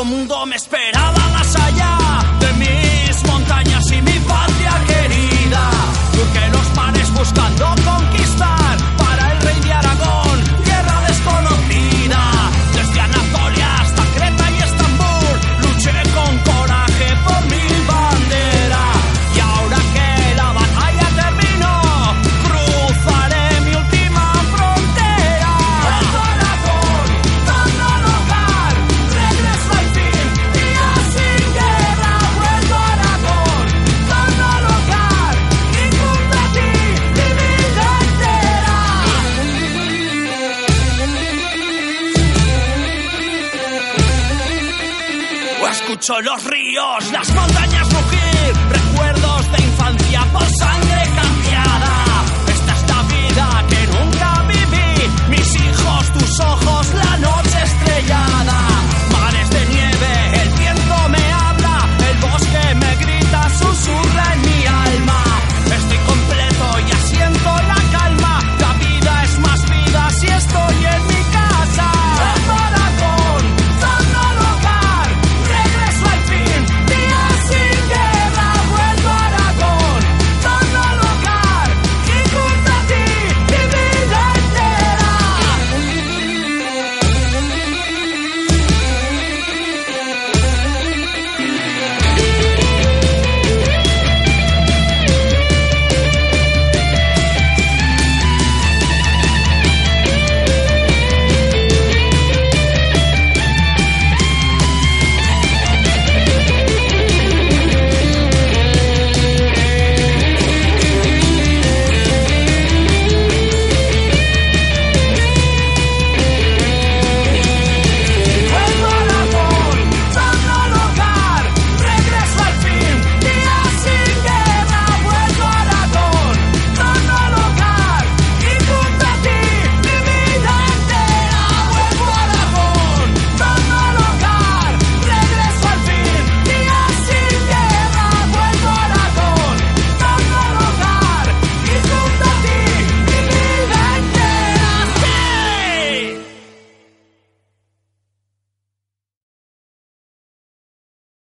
mundo me esperaba más allá de mis montañas y mi patria querida. Surqué los mares buscando conquistar para el rey de Aragón, tierra desconocida. Desde Anatolia hasta Creta y Estambul, luché con coraje por mi bandera. Y ahora que la batalla terminó, cruzaré mi última frontera. Vuelvo a Aragón, torno al hogar, regreso al fin, día sin guerra. Vuelvo a Aragón, torno al hogar, y junto a ti mi vida entera. Escucho los ríos, las montañas rugir.